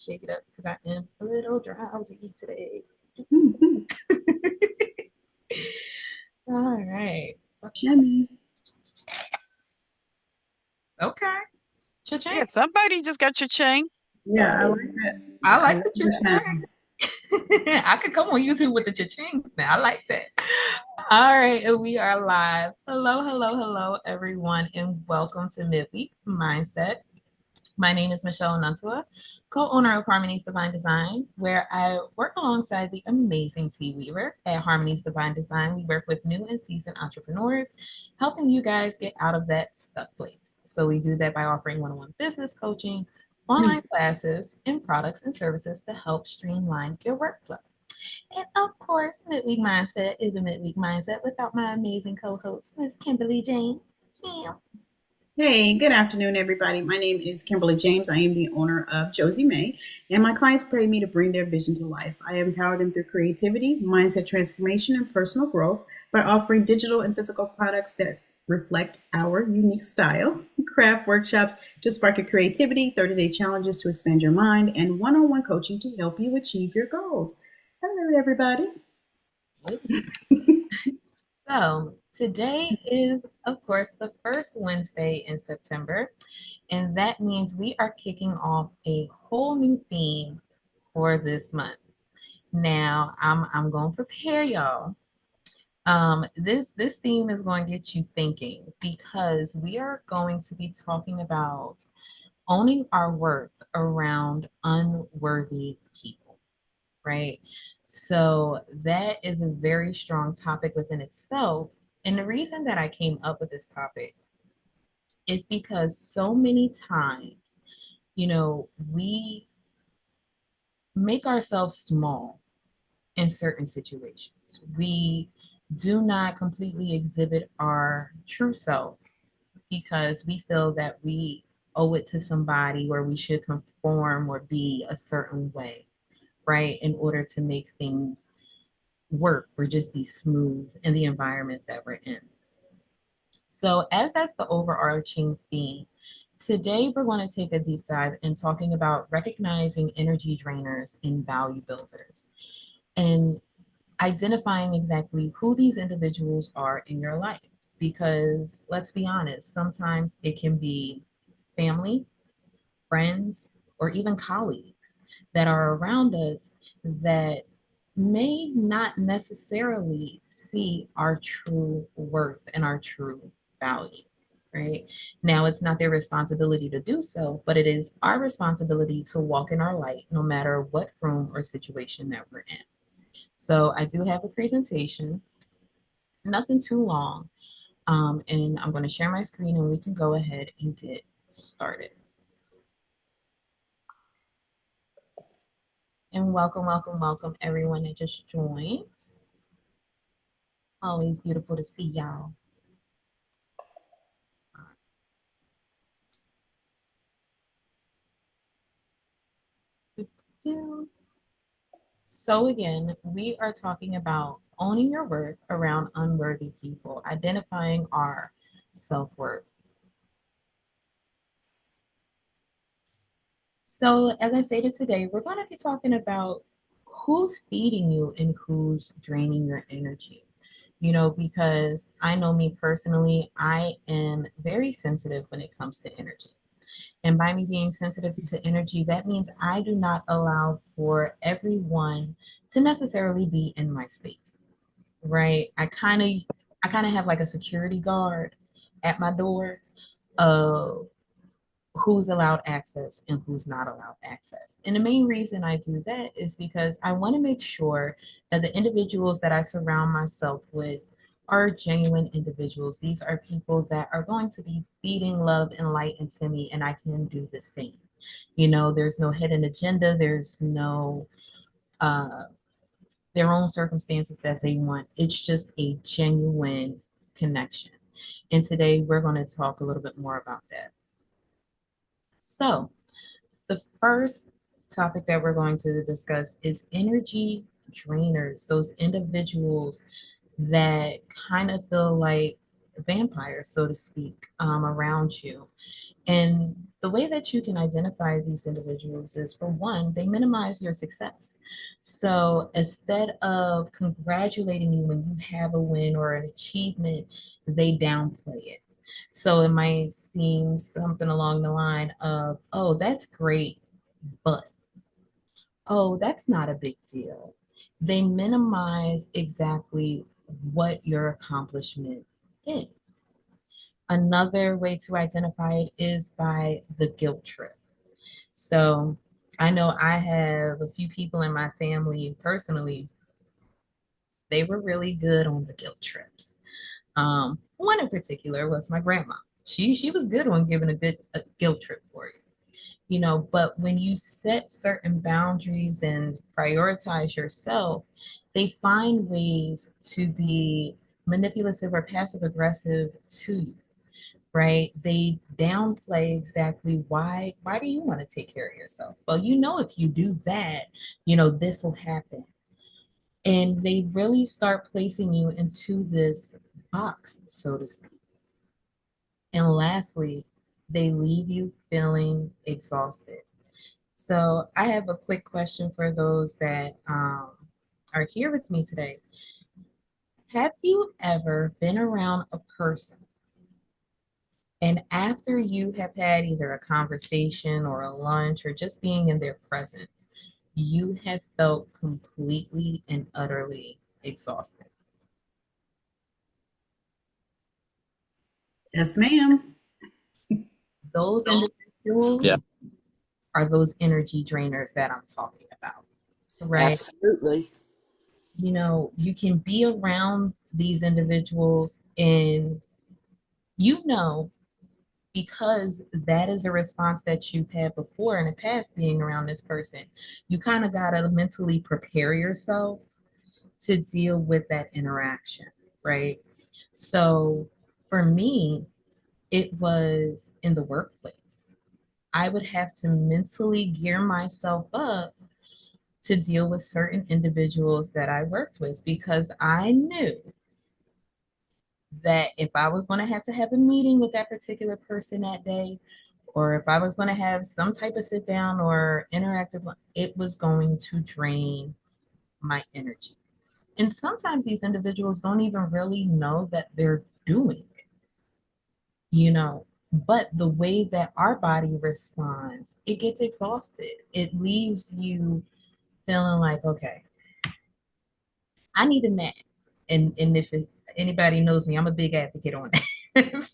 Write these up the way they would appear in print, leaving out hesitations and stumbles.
shake it up because I am a little drowsy today. Mhm. All right. Jimmy. Okay. Cha-ching. Yeah, somebody just got your chain. Yeah, I Oh, like that. I I like like the the cha-ching. sound. I could come on YouTube with the cha-chings now. I like that. All right, and we are live. Hello, hello, hello, everyone, and welcome to Midweek Mindset. My name is Michelle Nantua, co-owner of Harmony's Divine Design, where I work alongside the amazing T Weaver at Harmony's Divine Design. We work with new and seasoned entrepreneurs, helping you guys get out of that stuck place. So we do that by offering one-on-one business coaching, online classes, and products and services to help streamline your workflow. And of course, Midweek Mindset is a Midweek Mindset without my amazing co-host, Miss Kimberly James. Kim. Hey, good afternoon, everybody. My name is Kimberly James. I am the owner of Josie May, and my clients pay me to bring their vision to life. I empower them through creativity, mindset transformation, and personal growth by offering digital and physical products that reflect our unique style, craft workshops to spark your creativity, 30-day challenges to expand your mind, and one-on-one coaching to help you achieve your goals. Hello, everybody. So, today is, of course, the first Wednesday in September, and that means we are kicking off a whole new theme for this month. Now, I'm going to prepare y'all. This theme is going to get you thinking because we are going to be talking about owning our worth around unworthy people, right? So that is a very strong topic within itself. And the reason that I came up with this topic is because so many times, we make ourselves small in certain situations. We do not completely exhibit our true self because we feel that we owe it to somebody or we should conform or be a certain way, right? In order to make things work or just be smooth in the environment that we're in. So, as that's the overarching theme, today we're going to take a deep dive in talking about recognizing energy drainers and value builders and identifying exactly who these individuals are in your life. Because let's be honest, sometimes it can be family, friends, or even colleagues that are around us that may not necessarily see our true worth and our true value, right? Now, it's not their responsibility to do so, but it is our responsibility to walk in our light no matter what room or situation that we're in. So, I do have a presentation, nothing too long, and I'm going to share my screen and we can go ahead and get started. And welcome, welcome, welcome everyone that just joined. Always beautiful to see y'all. So again, we are talking about owning your worth around unworthy people, identifying our self-worth. So as I stated today, we're going to be talking about who's feeding you and who's draining your energy. Because I know me personally, I am very sensitive when it comes to energy. And by me being sensitive to energy, that means I do not allow for everyone to necessarily be in my space, right? I kind of have like a security guard at my door of who's allowed access and who's not allowed access. And the main reason I do that is because I want to make sure that the individuals that I surround myself with are genuine individuals. These are people that are going to be feeding love and light into me, and I can do the same. There's no hidden agenda, there's no uh, their own circumstances that they want. It's just a genuine connection. And today we're going to talk a little bit more about that. So, the first topic that we're going to discuss is energy drainers, those individuals that kind of feel like vampires, so to speak, around you. And the way that you can identify these individuals is, for one, they minimize your success. So instead of congratulating you when you have a win or an achievement, they downplay it. So it might seem something along the line of, oh, that's great, but oh, that's not a big deal. They minimize exactly what your accomplishment is. Another way to identify it is by the guilt trip. So I know I have a few people in my family personally, they were really good on the guilt trips. One in particular was my grandma. She was good on giving a guilt trip for you. But when you set certain boundaries and prioritize yourself, they find ways to be manipulative or passive aggressive to you, right? They downplay exactly why do you want to take care of yourself? Well, if you do that, this will happen. And they really start placing you into this box, so to speak. And lastly, they leave you feeling exhausted. So I have a quick question for those that are here with me today. Have you ever been around a person and after you have had either a conversation or a lunch or just being in their presence, you have felt completely and utterly exhausted? Yes, ma'am. Those Yeah, individuals are those energy drainers that I'm talking about, right? absolutely. You can be around these individuals and you know because that is a response that you've had before in the past being around this person. You kind of got to mentally prepare yourself to deal with that interaction, right? So for me, it was in the workplace. I would have to mentally gear myself up to deal with certain individuals that I worked with because I knew that if I was going to have a meeting with that particular person that day, or if I was going to have some type of sit down or interactive, it was going to drain my energy. And sometimes these individuals don't even really know that they're doing it, but the way that our body responds, it gets exhausted. It leaves you feeling like, okay, I need a nap. And if anybody knows me, I'm a big advocate on that.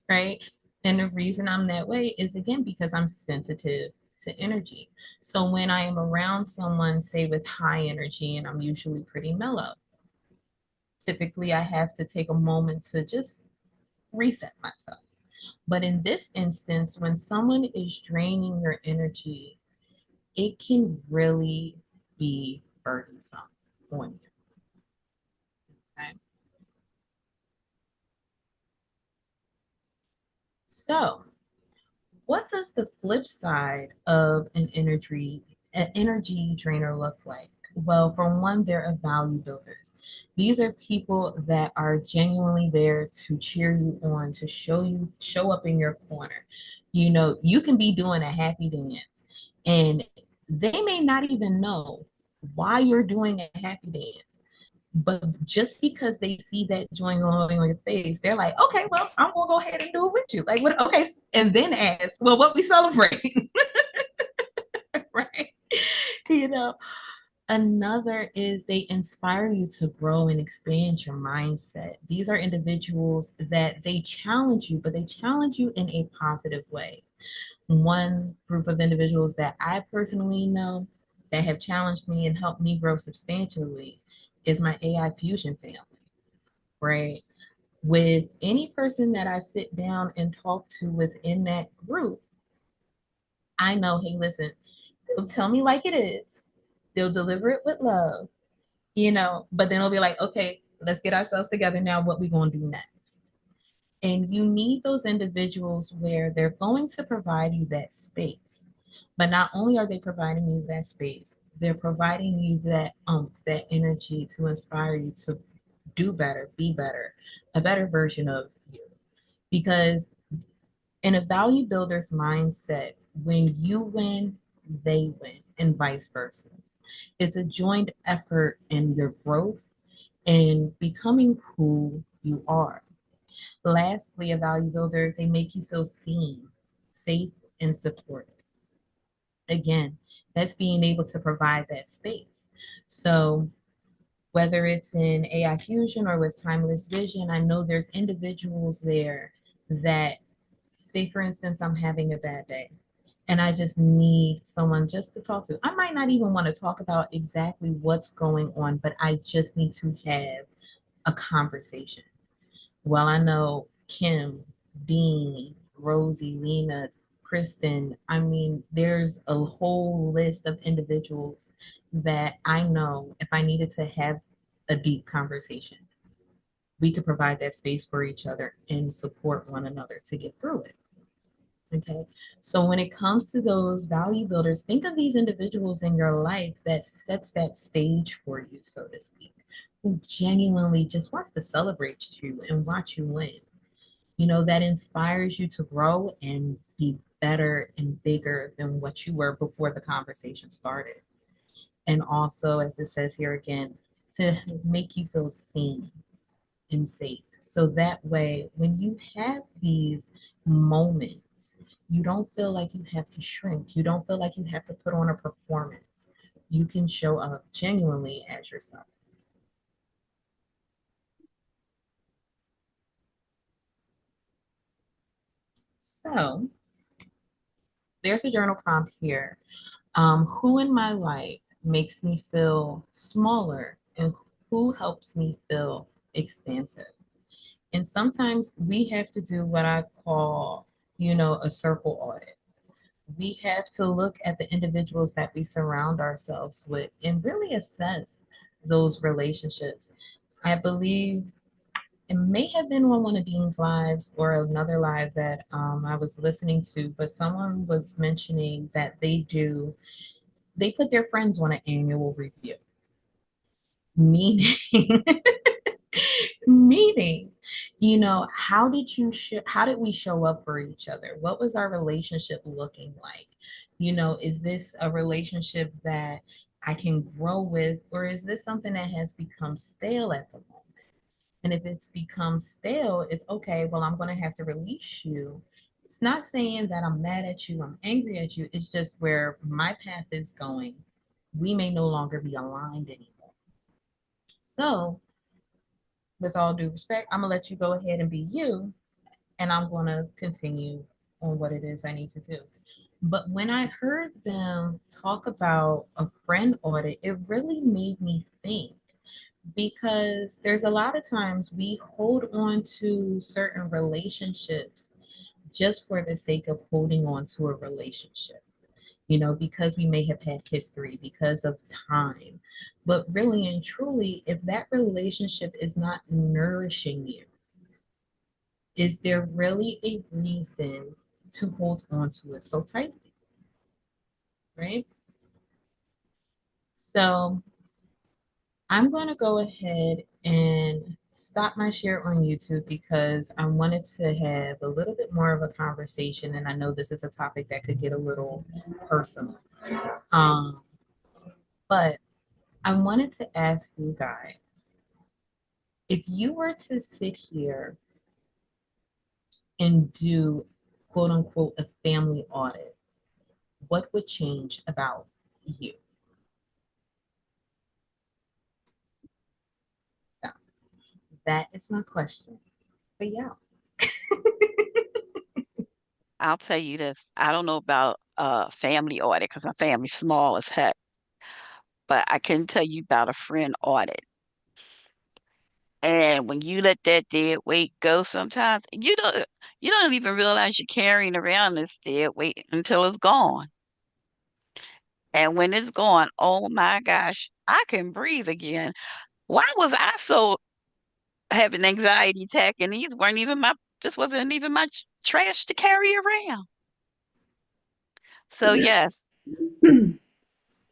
Right? And the reason I'm that way is again because I'm sensitive to energy. So when I am around someone, say with high energy, and I'm usually pretty mellow, typically I have to take a moment to just reset myself. But in this instance, when someone is draining your energy, it can really be burdensome on you. Okay. So what does the flip side of an energy drainer look like? Well, for one, they're value builders. These are people that are genuinely there to cheer you on, to show up in your corner. You can be doing a happy dance and they may not even know why you're doing a happy dance. But just because they see that joy glowing on your face, they're like, okay, well, I'm gonna go ahead and do it with you. Like, what? Okay, and then ask, well, what we celebrating, right? You know, Another is they inspire you to grow and expand your mindset. These are individuals that they challenge you, but they challenge you in a positive way. One group of individuals that I personally know that have challenged me and helped me grow substantially is my AI Fusion family, right? With any person that I sit down and talk to within that group, I know, hey, listen, they'll tell me like it is, they'll deliver it with love, but then it'll be like, okay, let's get ourselves together now. What we gonna do next? And you need those individuals where they're going to provide you that space. But not only are they providing you that space, they're providing you that that energy to inspire you to do better, be better, a better version of you. Because in a value builder's mindset, when you win, they win, and vice versa. It's a joint effort in your growth and becoming who you are. Lastly, a value builder, they make you feel seen, safe, and supported. Again, that's being able to provide that space. So, whether it's in AI Fusion or with Timeless Vision, I know there's individuals there that, say, for instance, I'm having a bad day and I just need someone just to talk to. I might not even want to talk about exactly what's going on, but I just need to have a conversation. Well, I know Kim, Dean, Rosie, Lena, Kristen. I mean, there's a whole list of individuals that I know if I needed to have a deep conversation, we could provide that space for each other and support one another to get through it. Okay. So when it comes to those value builders, think of these individuals in your life that sets that stage for you, so to speak, who genuinely just wants to celebrate you and watch you win. That inspires you to grow and be better and bigger than what you were before the conversation started. And also, as it says here again, to make you feel seen and safe. So that way, when you have these moments, you don't feel like you have to shrink. You don't feel like you have to put on a performance. You can show up genuinely as yourself. So there's a journal prompt here. Who in my life makes me feel smaller and who helps me feel expansive? And sometimes we have to do what I call, a circle audit. We have to look at the individuals that we surround ourselves with and really assess those relationships. I believe it may have been on one of Dean's lives or another live that I was listening to, but someone was mentioning that they put their friends on an annual review, meaning meaning, how did we show up for each other? What was our relationship looking like? Is this a relationship that I can grow with, or is this something that has become stale at the moment? And if it's become stale, it's okay, well, I'm going to have to release you. It's not saying that I'm mad at you, I'm angry at you. It's just where my path is going. We may no longer be aligned anymore. So, with all due respect, I'm going to let you go ahead and be you, and I'm going to continue on what it is I need to do. But when I heard them talk about a friend audit, it really made me think because there's a lot of times we hold on to certain relationships just for the sake of holding on to a relationship, because we may have had history, because of time. But really and truly, if that relationship is not nourishing you, is there really a reason to hold on to it so tightly, right? So I'm going to go ahead and stop my share on YouTube because I wanted to have a little bit more of a conversation, and I know this is a topic that could get a little personal. Um, but I wanted to ask you guys, if you were to sit here and do quote unquote a family audit, what would change about you? So that is my question. But yeah. I'll tell you this. I don't know about family audit because my family's small as heck, but I can tell you about a friend audit. And when you let that dead weight go sometimes, you don't even realize you're carrying around this dead weight until it's gone. And when it's gone, oh my gosh, I can breathe again. Why was I so having anxiety attack? And this wasn't even my trash to carry around. So yes,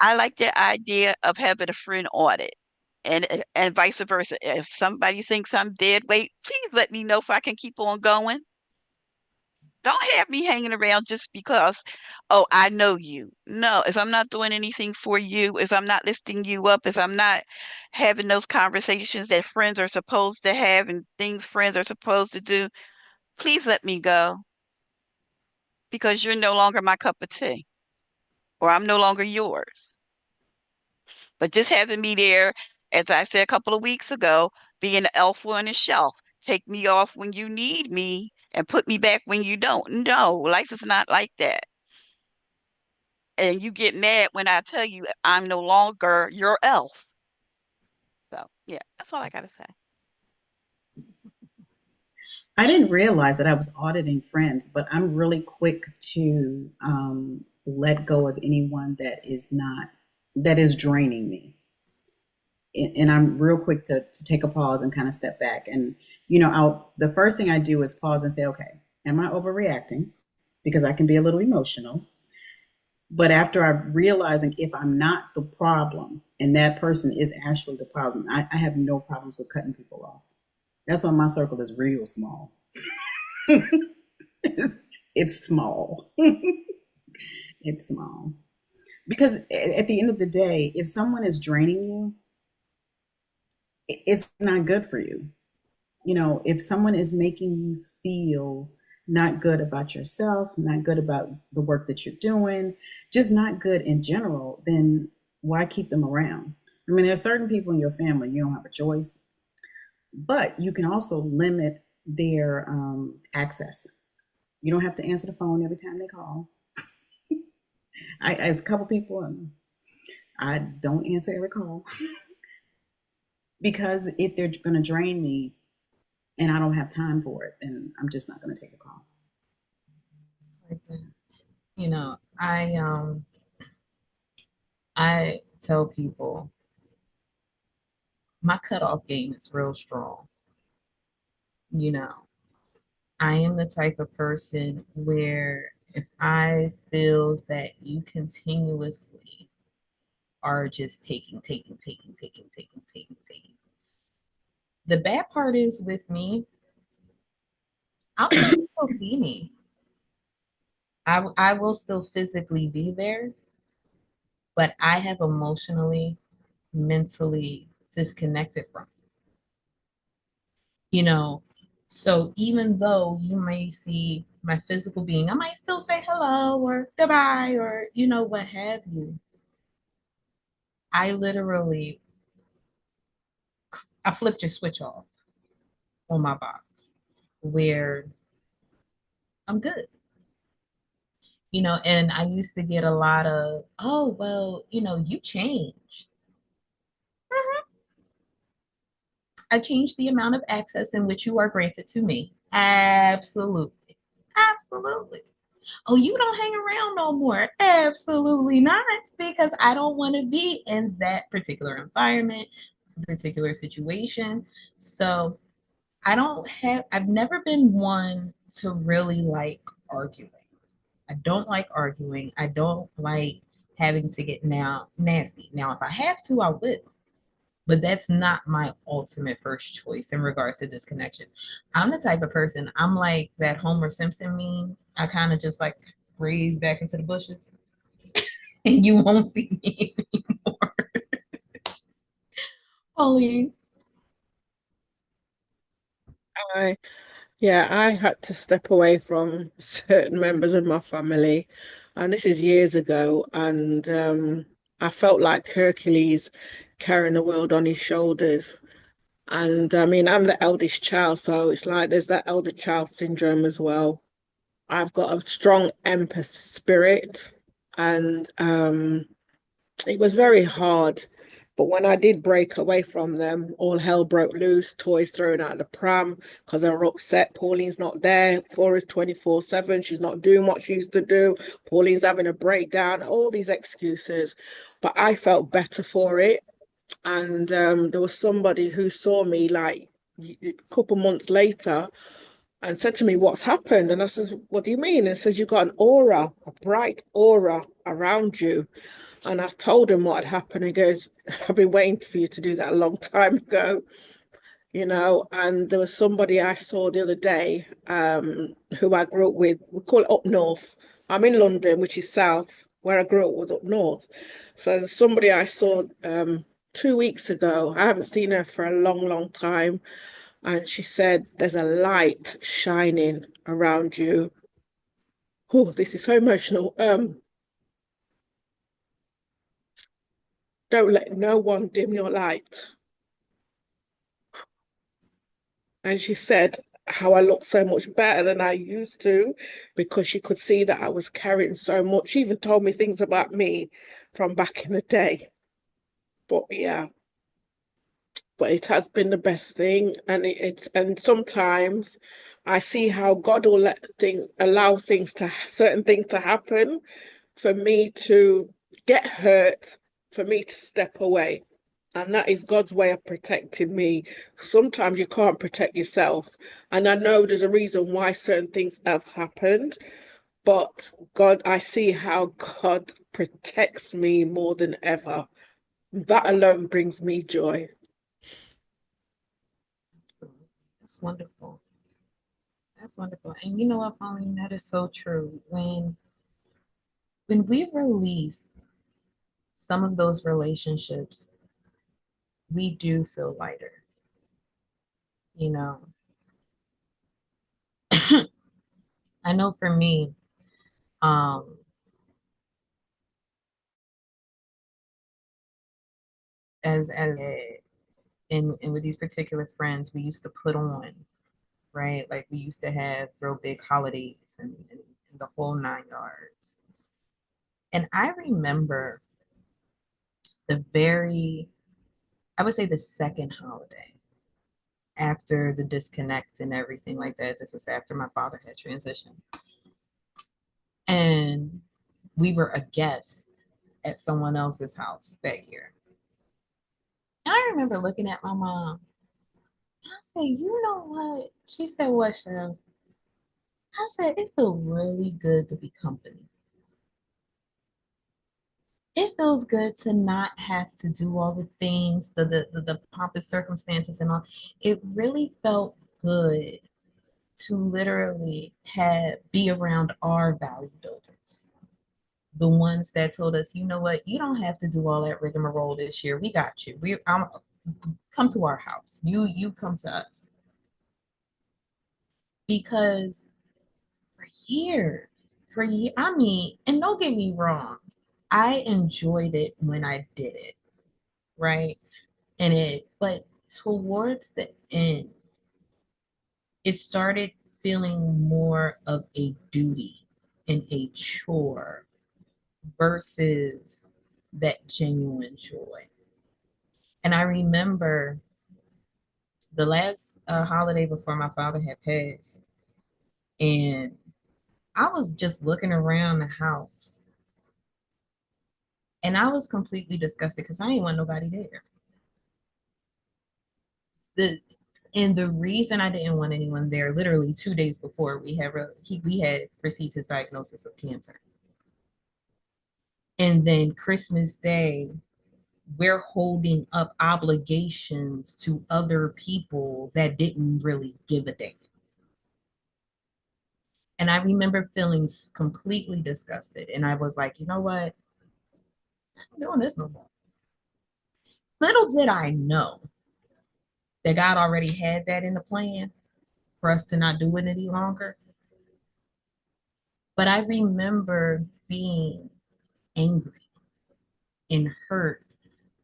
I like the idea of having a friend audit. and vice versa. If somebody thinks I'm dead weight, please let me know if I can keep on going. Don't have me hanging around just because, oh, I know you. No, if I'm not doing anything for you, if I'm not lifting you up, if I'm not having those conversations that friends are supposed to have and things friends are supposed to do, please let me go because you're no longer my cup of tea or I'm no longer yours. But just having me there, as I said a couple of weeks ago, being an elf on a shelf, take me off when you need me and put me back when you don't. No, life is not like that. And you get mad when I tell you I'm no longer your elf. So, yeah, that's all I got to say. I didn't realize that I was auditing friends, but I'm really quick to let go of anyone that is draining me. And I'm real quick to take a pause and kind of step back. And, the first thing I do is pause and say, okay, am I overreacting? Because I can be a little emotional. But after I'm realizing if I'm not the problem and that person is actually the problem, I have no problems with cutting people off. That's why my circle is real small. It's small. It's small. Because at the end of the day, if someone is draining you, it's not good for you. If someone is making you feel not good about yourself, not good about the work that you're doing, just not good in general, then why keep them around? I mean, there are certain people in your family you don't have a choice, but you can also limit their access. You don't have to answer the phone every time they call. As a couple people, I don't answer every call because if they're going to drain me and I don't have time for it, then I'm just not going to take a call. Like that. You know, I tell people my cutoff game is real strong. You know, I am the type of person where if I feel that you continuously are just taking. The bad part is with me, I'll let you still see me. I will still physically be there, but I have emotionally, mentally disconnected from you know. So even though you may see my physical being, I might still say hello or goodbye or what have you. I literally I flipped your switch off on my box where I'm good. And I used to get a lot of, oh, well, you changed. Mhm. I changed the amount of access in which you are granted to me. Absolutely. Absolutely. Oh, you don't hang around no more. Absolutely not, because I don't want to be in that particular environment, particular situation. So I've never been one to really like arguing. I don't like arguing. I don't like having to get now nasty. Now, if I have to, I will. But that's not my ultimate first choice in regards to this connection. I'm the type of person, I'm like that Homer Simpson meme. I kind of just like graze back into the bushes and you won't see me anymore. Pauline. I Yeah, I had to step away from certain members of my family, and this is years ago, and I felt like Hercules carrying the world on his shoulders. And I mean, I'm the eldest child, so it's like there's that elder child syndrome as well. I've got a strong empath spirit, and it was very hard. But when I did break away from them, all hell broke loose, toys thrown out the pram because they were upset. Pauline's not there. Flora's 24/7. She's not doing what she used to do. Pauline's having a breakdown, all these excuses. But I felt better for it. And there was somebody who saw me like a couple months later and said to me, "What's happened?" And I says, "What do you mean?" And says, "You've got an aura, a bright aura around you." And I've told him what had happened. He goes, I've been waiting for you to do that a long time ago, and there was somebody I saw the other day, who I grew up with. We call it up north. I'm in London, which is south. Where I grew up was up north. So there's somebody I saw 2 weeks ago. I haven't seen her for a long, long time. And she said, there's a light shining around you. Oh, this is so emotional. Don't let no one dim your light. And she said how I looked so much better than I used to because she could see that I was carrying so much. She even told me things about me from back in the day. But yeah, but it has been the best thing. And and sometimes I see how God will allow certain things to happen for me to get hurt, for me to step away. And that is God's way of protecting me. Sometimes you can't protect yourself. And I know there's a reason why certain things have happened, but I see how God protects me more than ever. That alone brings me joy. Absolutely. That's wonderful. That's wonderful. And you know what, Pauline, that is so true. When we release some of those relationships, we do feel lighter, you know. I know for me, um, as and with these particular friends, we used to put on, right? Like we used to have real big holidays and the whole 9 yards. And I remember the very, I would say the second holiday after the disconnect and everything like that. This was after my father had transitioned. And we were a guest at someone else's house that year. And I remember looking at my mom. And I said, you know what? She said, what, Cheryl? I said, it feels really good to be company. It feels good to not have to do all the things, the pompous circumstances and all. It really felt good to literally be around our value builders. The ones that told us, you know what, you don't have to do all that rigmarole this year. We got you. Come to our house. You come to us. Because I mean, and don't get me wrong, I enjoyed it when I did it, right? But towards the end, it started feeling more of a duty and a chore versus that genuine joy. And I remember the last holiday before my father had passed, and I was just looking around the house, and I was completely disgusted because I didn't want nobody there. The and the reason I didn't want anyone there, literally 2 days before we had received his diagnosis of cancer, and then Christmas Day, we're holding up obligations to other people that didn't really give a damn. And I remember feeling completely disgusted. And I was like, you know what? I'm not doing this no more. Little did I know that God already had that in the plan for us to not do it any longer. But I remember being angry and hurt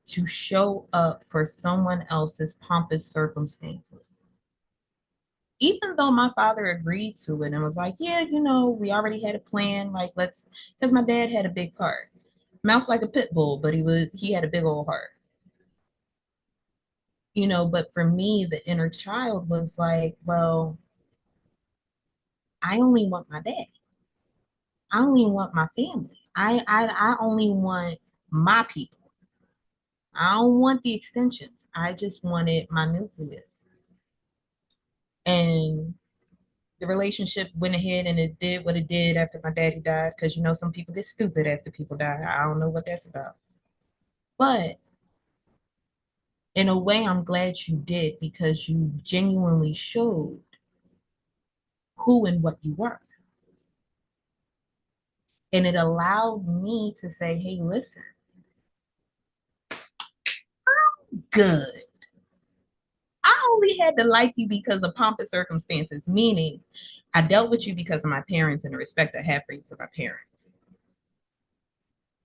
to show up for someone else's pompous circumstances. Even though my father agreed to it and was like, yeah, we already had a plan. Like, because my dad had a big heart, mouth like a pit bull, but he had a big old heart. But for me, the inner child was like, well, I only want my dad. I only want my family. I only want my people. I don't want the extensions. I just wanted my nucleus. And The relationship went ahead and it did what it did after my daddy died, because you know some people get stupid after people die. I don't know what that's about. But in a way, I'm glad you did, because you genuinely showed who and what you were. And it allowed me to say, hey, listen, good. I only had to like you because of pomp and circumstances, meaning I dealt with you because of my parents and the respect I have for you for my parents.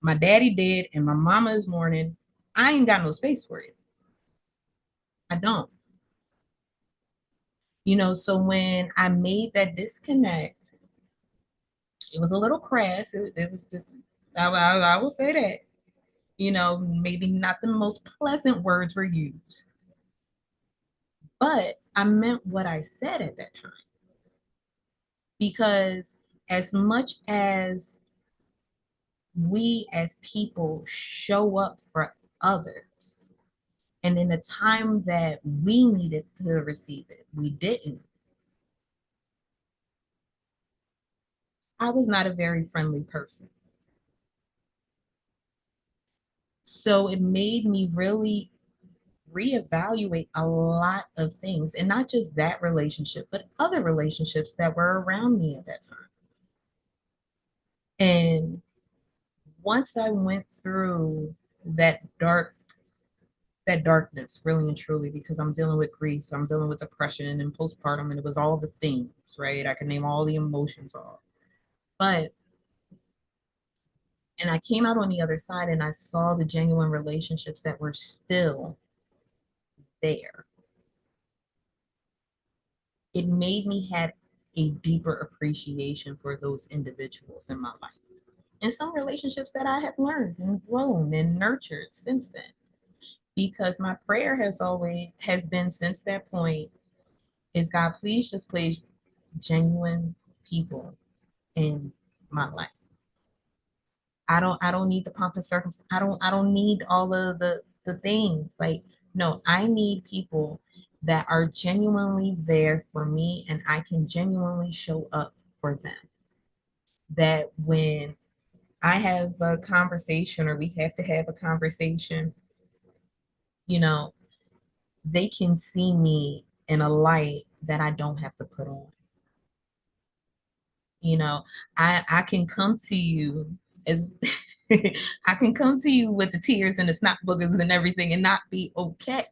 My daddy did, and my mama is mourning. I ain't got no space for you. I don't. So when I made that disconnect, it was a little crass. It was, I will say that. Maybe not the most pleasant words were used, but I meant what I said at that time. Because as much as we as people show up for others, and in the time that we needed to receive it, we didn't. I was not a very friendly person. So it made me really reevaluate a lot of things, and not just that relationship, but other relationships that were around me at that time. And once I went through that dark that darkness, really and truly, because I'm dealing with grief, so I'm dealing with depression and postpartum, and it was all the things, right? I can name all the emotions off. But and I came out on the other side and I saw the genuine relationships that were still there. It made me have a deeper appreciation for those individuals in my life. And some relationships that I have learned and grown and nurtured since then. Because my prayer has been since that point is, God, please just place genuine people in my life. I don't need the pomp and circumstance. I don't need all of the things. Like, no, I need people that are genuinely there for me and I can genuinely show up for them. That when I have a conversation or we have to have a conversation, you know, they can see me in a light that I don't have to put on. You know, I can come to you as I can come to you with the tears and the snot boogers and everything and not be okay.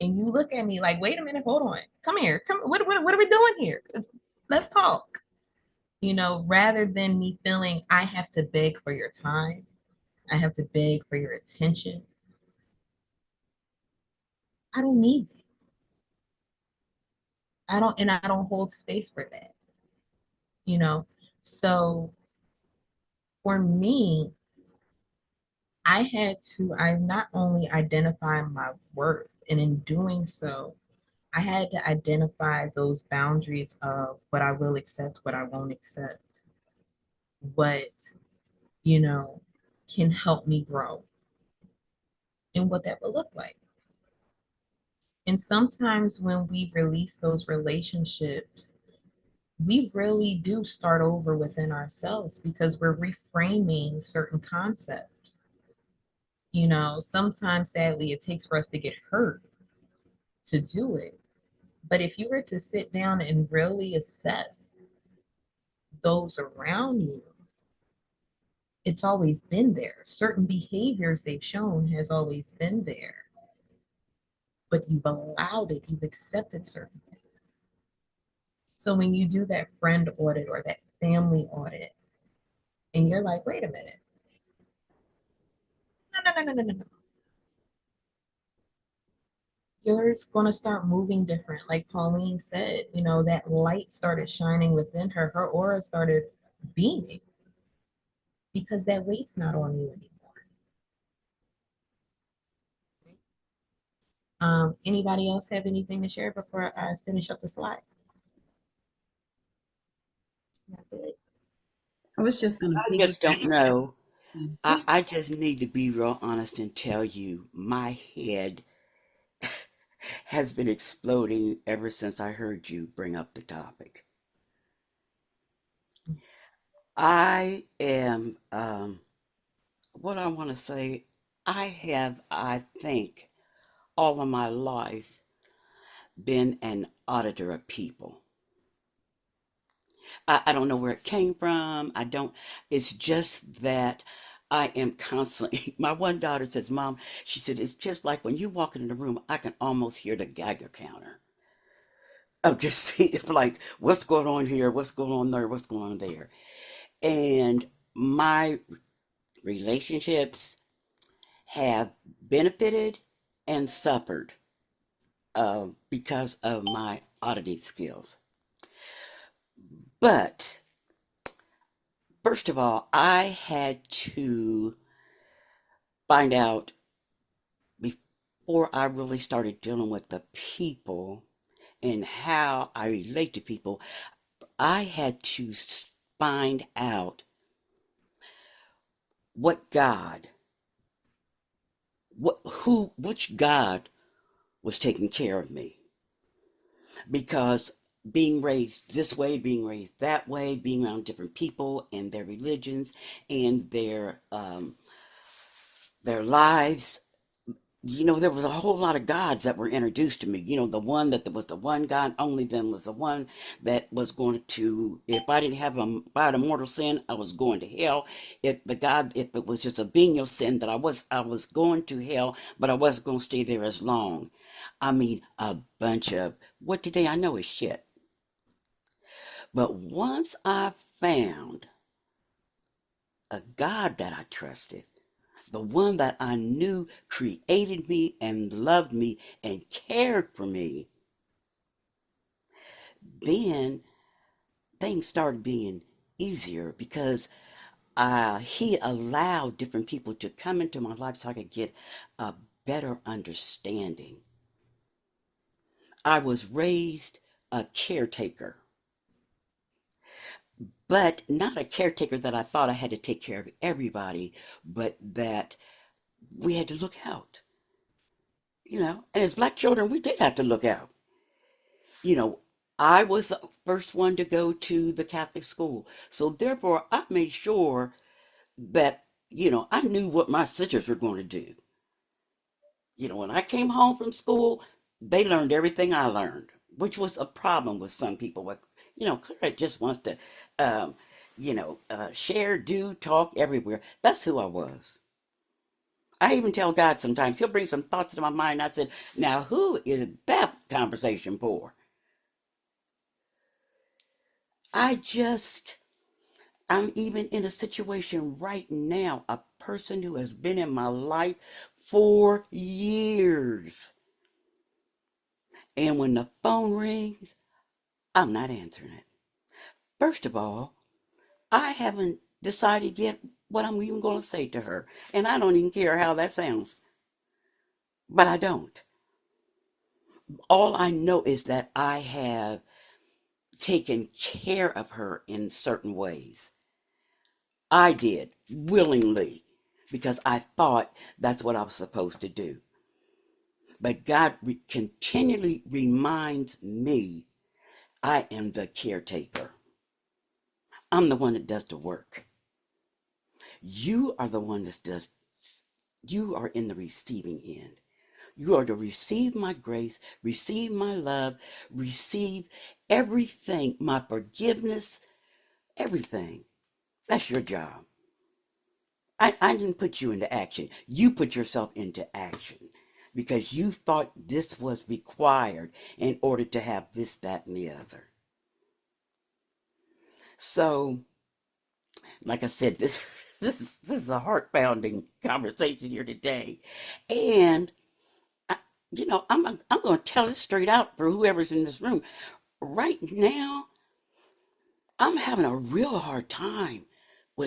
And you look at me like, wait a minute, hold on, come here, come. What are we doing here? Let's talk. Rather than me feeling I have to beg for your time, I have to beg for your attention. I don't need that. I don't hold space for that. You know, so for me, I not only identify my worth, and in doing so, I had to identify those boundaries of what I will accept, what I won't accept, what, you know, can help me grow, and what that will look like. And sometimes when we release those relationships, we really do start over within ourselves because we're reframing certain concepts. Sometimes sadly it takes for us to get hurt to do it. But if you were to sit down and really assess those around you, it's always been there. Certain behaviors they've shown has always been there, but you've allowed it, you've accepted certain things. So when you do that friend audit or that family audit, and you're like, wait a minute, no, no, no, no, no, no. You're going to start moving different. Like Pauline said, that light started shining within her. Her aura started beaming because that weight's not on you anymore. Anybody else have anything to share before I finish up the slide? Not good. I was just going to I piggyback. just don't know. Go I, ahead. I just need to be real honest and tell you my head has been exploding ever since I heard you bring up the topic. I am, what I want to say, I think, all of my life been an auditor of people. I don't know where it came from. I don't, it's just that I am constantly, my one daughter says, Mom, she said, it's just like when you walk in the room, I can almost hear the Geiger counter. Of just see, like, what's going on here? What's going on there? What's going on there? And my relationships have benefited and suffered because of my auditing skills. But first of all, I had to find out before I really started dealing with the people and how I relate to people, I had to find out what God, which God was taking care of me. Because being raised this way, being raised that way, being around different people and their religions and their lives, there was a whole lot of gods that were introduced to me. The one that was the one God, only then was the one that was going to, if I didn't have if I had a mortal sin, I was going to hell. If it was just a venial sin, that I was going to hell, but I wasn't going to stay there as long. I mean, a bunch of, what today I know is shit. But once I found a God that I trusted, the one that I knew created me and loved me and cared for me, then things started being easier because he allowed different people to come into my life so I could get a better understanding. I was raised a caretaker, but not a caretaker that I thought I had to take care of everybody, but that we had to look out. And as black children, we did have to look out. You know, I was the first one to go to the Catholic school. So therefore, I made sure that, I knew what my sisters were going to do. When I came home from school, they learned everything I learned, which was a problem with some people. Claire just wants to, share, do, talk everywhere. That's who I was. I even tell God sometimes, He'll bring some thoughts to my mind. I said, now who is that conversation for? I just, I'm even in a situation right now, a person who has been in my life for years. And when the phone rings, I'm not answering it. First of all, I haven't decided yet what I'm even going to say to her. And I don't even care how that sounds. But I don't. All I know is that I have taken care of her in certain ways. I did, willingly, because I thought that's what I was supposed to do. But God continually reminds me I am the caretaker. I'm the one that does the work. You are the one that does, you are in the receiving end. You are to receive my grace, receive my love, receive everything, my forgiveness, everything. That's your job. I didn't put you into action. You put yourself into action because you thought this was required in order to have this, that, and the other. So, like I said, this is a heart pounding conversation here today, and I, I'm going to tell it straight out for whoever's in this room right now. I'm having a real hard time